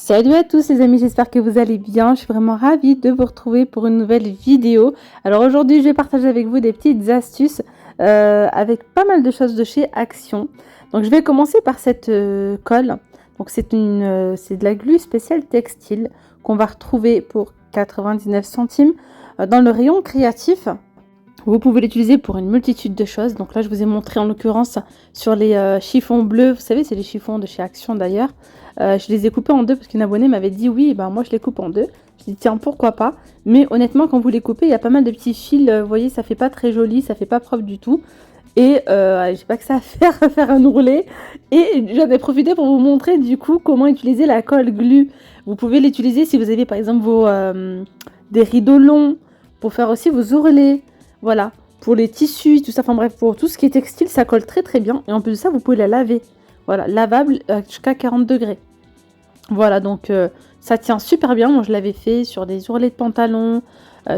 Salut à tous les amis, j'espère que vous allez bien. Je suis vraiment ravie de vous retrouver pour une nouvelle vidéo. Alors aujourd'hui, je vais partager avec vous des petites astuces avec pas mal de choses de chez Action. Donc je vais commencer par cette colle. Donc c'est de la glu spéciale textile qu'on va retrouver pour 99 centimes dans le rayon créatif. Vous pouvez l'utiliser pour une multitude de choses. Donc là, je vous ai montré en l'occurrence sur les chiffons bleus. Vous savez, c'est les chiffons de chez Action d'ailleurs. Je les ai coupés en deux parce qu'une abonnée m'avait dit oui, ben moi je les coupe en deux. Je dis tiens, pourquoi pas. Mais honnêtement, quand vous les coupez, il y a pas mal de petits fils. Vous voyez, ça fait pas très joli, ça fait pas propre du tout. Et j'ai pas que ça à faire, à faire un ourlet. Et j'en ai profité pour vous montrer du coup comment utiliser la colle glu. Vous pouvez l'utiliser si vous avez par exemple des rideaux longs pour faire aussi vos ourlets. Voilà, pour les tissus, tout ça, enfin bref, pour tout ce qui est textile, ça colle très très bien. Et en plus de ça, vous pouvez la laver. Voilà, lavable jusqu'à 40 degrés. Voilà, donc ça tient super bien. Moi, je l'avais fait sur des ourlets de pantalon,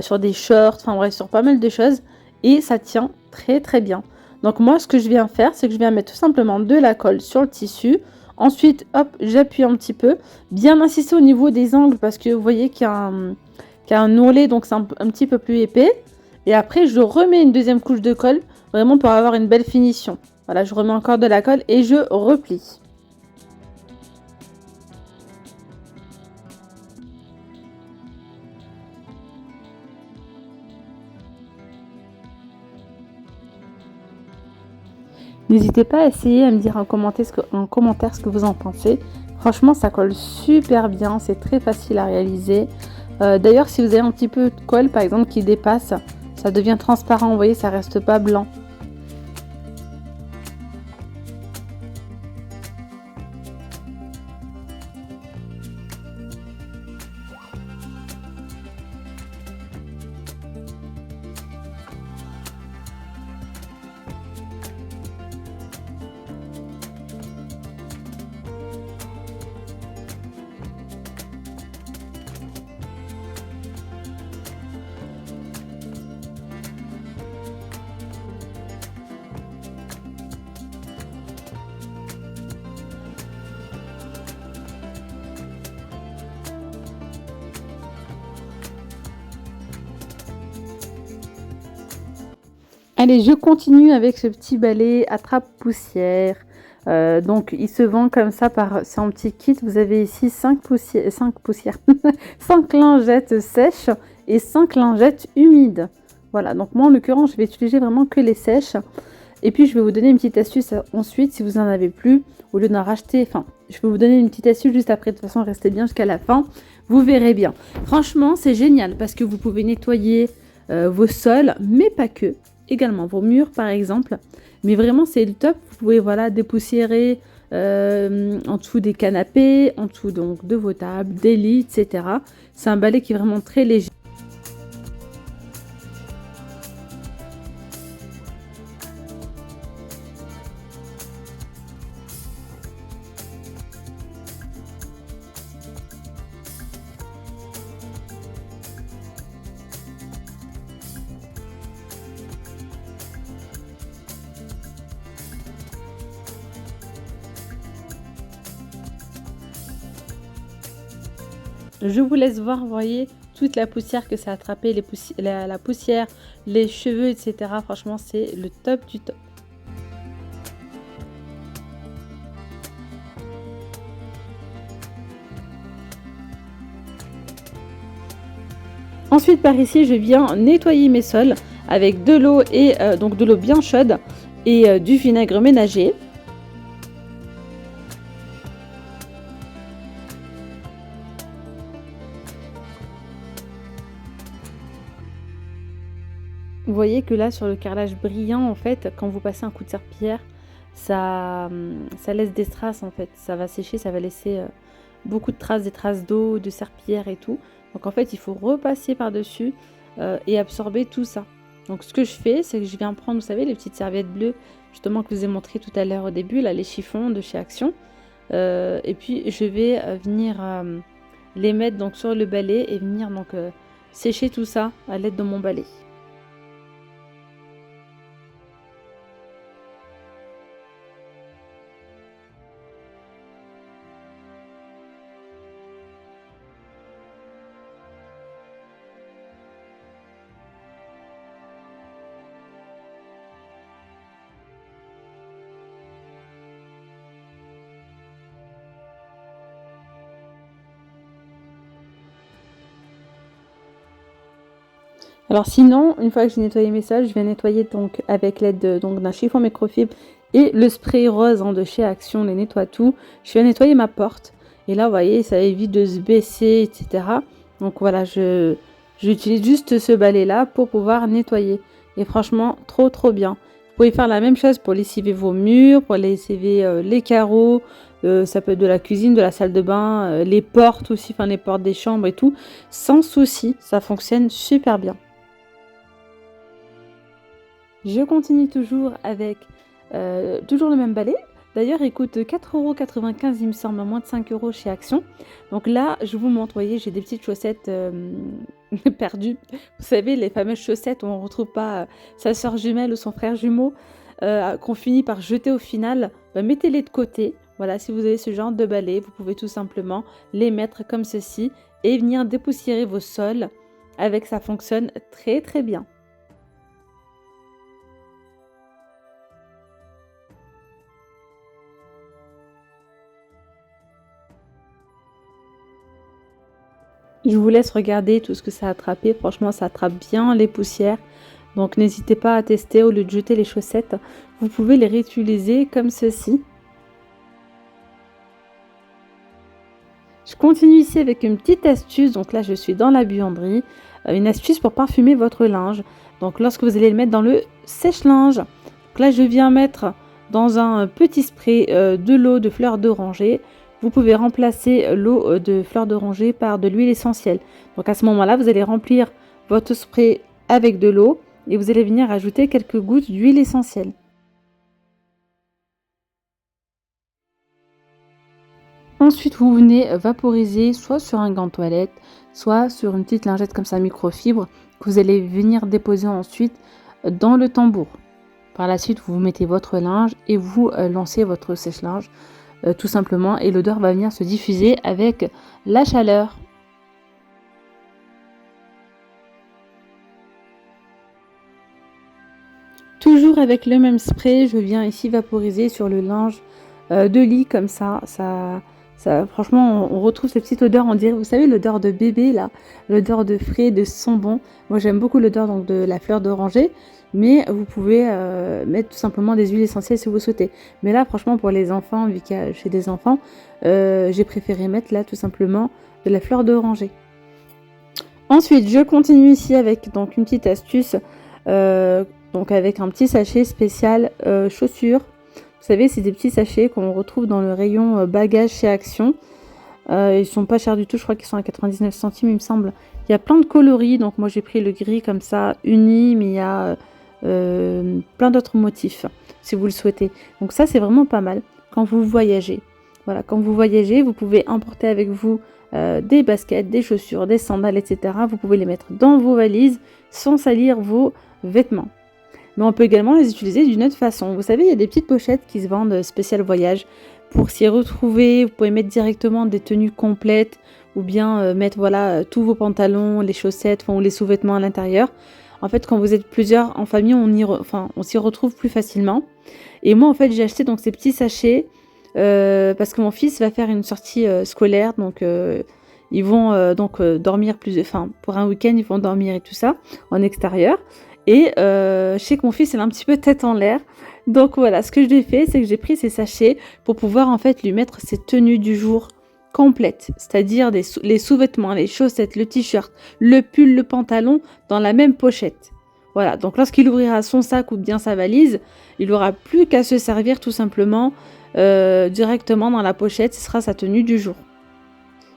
sur des shorts, enfin bref, sur pas mal de choses. Et ça tient très très bien. Donc moi, ce que je viens faire, c'est que je viens mettre tout simplement de la colle sur le tissu. Ensuite, hop, j'appuie un petit peu. Bien insister au niveau des angles parce que vous voyez qu'il y a un ourlet, donc c'est un petit peu plus épais. Et après, je remets une deuxième couche de colle, vraiment pour avoir une belle finition. Voilà, je remets encore de la colle et je replie. N'hésitez pas à essayer, à me dire en commentaire ce que vous en pensez. Franchement, ça colle super bien, c'est très facile à réaliser. D'ailleurs, si vous avez un petit peu de colle, par exemple, qui dépasse, ça devient transparent, vous voyez, ça reste pas blanc. Allez, je continue avec ce petit balai attrape-poussière. Donc, il se vend comme ça c'est en petit kit. Vous avez ici 5 poussières, 5 lingettes sèches et 5 lingettes humides. Voilà, donc moi en l'occurrence, je vais utiliser vraiment que les sèches. Et puis, je vais vous donner une petite astuce ensuite si vous n'en avez plus. Au lieu d'en racheter, enfin, je vais vous donner une petite astuce juste après. De toute façon, restez bien jusqu'à la fin. Vous verrez bien. Franchement, c'est génial parce que vous pouvez nettoyer vos sols, mais pas que. Également vos murs, par exemple. Mais vraiment, c'est le top. Vous pouvez, voilà, dépoussiérer en dessous des canapés, en dessous donc de vos tables, des lits, etc. C'est un balai qui est vraiment très léger. Je vous laisse voir, vous voyez, toute la poussière que ça a attrapé, la poussière, les cheveux, etc. Franchement, c'est le top du top. Ensuite, par ici, je viens nettoyer mes sols avec de l'eau et donc de l'eau bien chaude et du vinaigre ménager. Vous voyez que là, sur le carrelage brillant, en fait, quand vous passez un coup de serpillière, ça laisse des traces, en fait. Ça va sécher, ça va laisser beaucoup de traces, des traces d'eau, de serpillière et tout. Donc, en fait, il faut repasser par-dessus et absorber tout ça. Donc, ce que je fais, c'est que je viens prendre, vous savez, les petites serviettes bleues, justement, que je vous ai montré tout à l'heure au début, là, les chiffons de chez Action. Et puis, je vais venir les mettre donc sur le balai et venir donc sécher tout ça à l'aide de mon balai. Alors sinon, une fois que j'ai nettoyé mes sols, je vais nettoyer donc avec l'aide d'un chiffon microfibre et le spray rose de chez Action, les nettoie tout. Je vais nettoyer ma porte. Et là, vous voyez, ça évite de se baisser, etc. Donc voilà, j'utilise juste ce balai-là pour pouvoir nettoyer. Et franchement, trop bien. Vous pouvez faire la même chose pour lessiver vos murs, pour lessiver les carreaux. Ça peut être de la cuisine, de la salle de bain, les portes aussi, enfin les portes des chambres et tout. Sans souci, ça fonctionne super bien. Je continue toujours avec toujours le même balai. D'ailleurs, il coûte 4,95 €, il me semble, à moins de 5 € chez Action. Donc là, je vous montre, vous voyez, j'ai des petites chaussettes perdues. Vous savez, les fameuses chaussettes où on ne retrouve pas sa soeur jumelle ou son frère jumeau, qu'on finit par jeter au final. Bah, mettez-les de côté. Voilà, si vous avez ce genre de balai, vous pouvez tout simplement les mettre comme ceci et venir dépoussiérer vos sols. Avec, ça fonctionne très bien. Je vous laisse regarder tout ce que ça a attrapé. Franchement, ça attrape bien les poussières. Donc, n'hésitez pas à tester. Au lieu de jeter les chaussettes, vous pouvez les réutiliser comme ceci. Je continue ici avec une petite astuce. Donc là, je suis dans la buanderie. Une astuce pour parfumer votre linge. Donc, lorsque vous allez le mettre dans le sèche-linge. Donc là, je viens mettre dans un petit spray de l'eau de fleurs d'oranger. Vous pouvez remplacer l'eau de fleurs d'oranger par de l'huile essentielle. Donc à ce moment-là, vous allez remplir votre spray avec de l'eau et vous allez venir ajouter quelques gouttes d'huile essentielle. Ensuite, vous venez vaporiser soit sur un gant toilette, soit sur une petite lingette comme ça microfibre que vous allez venir déposer ensuite dans le tambour. Par la suite, vous mettez votre linge et vous lancez votre sèche-linge. Tout simplement, et l'odeur va venir se diffuser avec la chaleur. Toujours avec le même spray, je viens ici vaporiser sur le linge de lit comme ça. Franchement, on retrouve cette petite odeur, on dirait, vous savez, l'odeur de bébé là, l'odeur de frais, de bonbon. Moi, j'aime beaucoup l'odeur donc de la fleur d'oranger, mais vous pouvez mettre tout simplement des huiles essentielles si vous souhaitez. Mais là, franchement, pour les enfants, vu que j'ai des enfants, j'ai préféré mettre là tout simplement de la fleur d'oranger. Ensuite, je continue ici avec donc une petite astuce, donc avec un petit sachet spécial chaussures. Vous savez, c'est des petits sachets qu'on retrouve dans le rayon bagages chez Action. Ils sont pas chers du tout, je crois qu'ils sont à 99 centimes, il me semble. Il y a plein de coloris, donc moi j'ai pris le gris comme ça, uni, mais il y a plein d'autres motifs, si vous le souhaitez. Donc ça, c'est vraiment pas mal quand vous voyagez. Voilà, quand vous voyagez, vous pouvez emporter avec vous des baskets, des chaussures, des sandales, etc. Vous pouvez les mettre dans vos valises sans salir vos vêtements. Mais on peut également les utiliser d'une autre façon. Vous savez, il y a des petites pochettes qui se vendent spécial voyage. Pour s'y retrouver, vous pouvez mettre directement des tenues complètes ou bien mettre voilà tous vos pantalons, les chaussettes ou les sous-vêtements à l'intérieur. En fait, quand vous êtes plusieurs en famille, on s'y retrouve plus facilement. Et moi, en fait, j'ai acheté donc ces petits sachets parce que mon fils va faire une sortie scolaire. Donc, ils vont dormir pour un week-end, ils vont dormir et tout ça en extérieur. Et je sais que mon fils, il a un petit peu tête en l'air. Donc voilà, ce que j'ai fait, c'est que j'ai pris ces sachets pour pouvoir en fait lui mettre ses tenues du jour complètes. C'est-à-dire les sous-vêtements, les chaussettes, le t-shirt, le pull, le pantalon dans la même pochette. Voilà, donc lorsqu'il ouvrira son sac ou bien sa valise, il n'aura plus qu'à se servir tout simplement directement dans la pochette. Ce sera sa tenue du jour.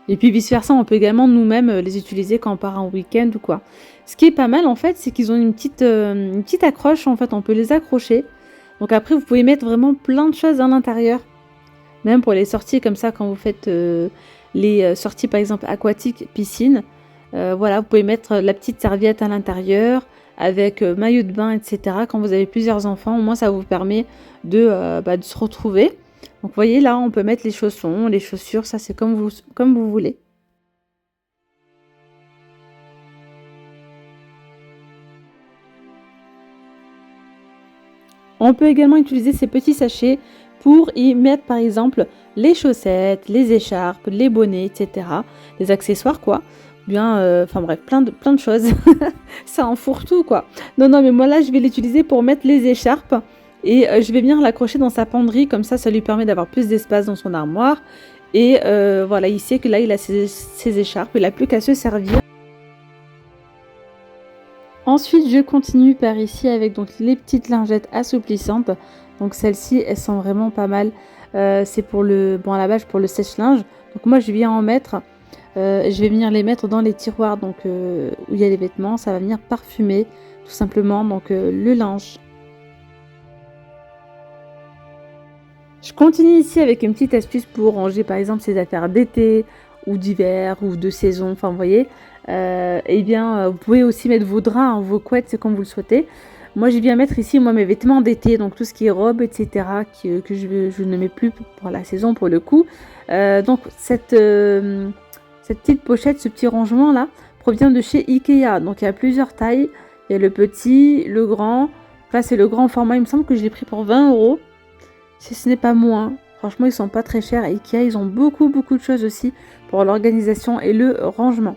Et puis vice versa, on peut également nous-mêmes les utiliser quand on part en week-end ou quoi. Ce qui est pas mal en fait, c'est qu'ils ont une petite accroche en fait, on peut les accrocher. Donc après, vous pouvez mettre vraiment plein de choses à l'intérieur. Même pour les sorties comme ça, quand vous faites les sorties par exemple aquatiques, piscine. Voilà, vous pouvez mettre la petite serviette à l'intérieur avec maillot de bain, etc. Quand vous avez plusieurs enfants, au moins ça vous permet de se retrouver. Donc vous voyez là, on peut mettre les chaussons, les chaussures, ça c'est comme vous voulez. On peut également utiliser ces petits sachets pour y mettre par exemple les chaussettes, les écharpes, les bonnets, etc. Les accessoires quoi. bien, enfin bref, plein de choses. Ça enfourre tout quoi. Non, mais moi là je vais l'utiliser pour mettre les écharpes et je vais venir l'accrocher dans sa penderie, comme ça lui permet d'avoir plus d'espace dans son armoire. Et voilà, il sait que là il a ses écharpes, il n'a plus qu'à se servir. Ensuite, je continue par ici avec donc les petites lingettes assouplissantes. Donc celles-ci, elles sont vraiment pas mal. C'est pour à la base pour le sèche-linge. Donc moi, je viens en mettre. Je vais venir les mettre dans les tiroirs donc où il y a les vêtements. Ça va venir parfumer tout simplement donc le linge. Je continue ici avec une petite astuce pour ranger par exemple ses affaires d'été ou d'hiver ou de saison. Enfin, vous voyez. Vous pouvez aussi mettre vos draps, vos couettes, c'est comme vous le souhaitez. Moi, je viens mettre ici mes vêtements d'été, donc tout ce qui est robe, etc., que je ne mets plus pour la saison, pour le coup. Donc, cette petite pochette, ce petit rangement là, provient de chez Ikea. Donc, il y a plusieurs tailles. Il y a le petit, le grand. Là, c'est le grand format. Il me semble que je l'ai pris pour 20 €. Si ce n'est pas moins. Franchement, ils sont pas très chers. Ikea, ils ont beaucoup de choses aussi pour l'organisation et le rangement.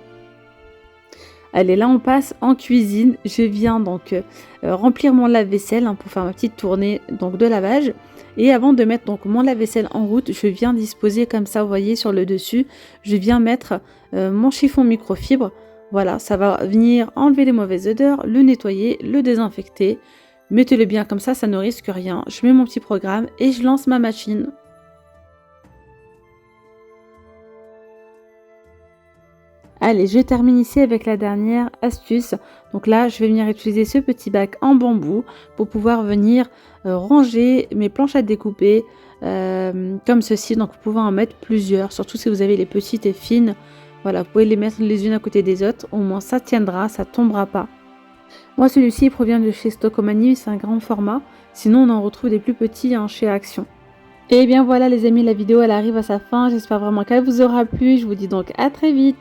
Allez, là on passe en cuisine. Je viens donc remplir mon lave-vaisselle pour faire ma petite tournée donc de lavage. Et avant de mettre donc mon lave-vaisselle en route, je viens disposer comme ça, vous voyez sur le dessus, je viens mettre mon chiffon microfibre. Voilà, ça va venir enlever les mauvaises odeurs, le nettoyer, le désinfecter. Mettez-le bien comme ça ne risque rien. Je mets mon petit programme et je lance ma machine. Allez, je termine ici avec la dernière astuce. Donc là, je vais venir utiliser ce petit bac en bambou pour pouvoir venir ranger mes planches à découper comme ceci. Donc vous pouvez en mettre plusieurs, surtout si vous avez les petites et fines. Voilà, vous pouvez les mettre les unes à côté des autres. Au moins ça tiendra, ça tombera pas. Moi, celui-ci provient de chez Stockomanie, c'est un grand format. Sinon, on en retrouve des plus petits chez Action. Et bien voilà les amis, la vidéo elle arrive à sa fin. J'espère vraiment qu'elle vous aura plu. Je vous dis donc à très vite.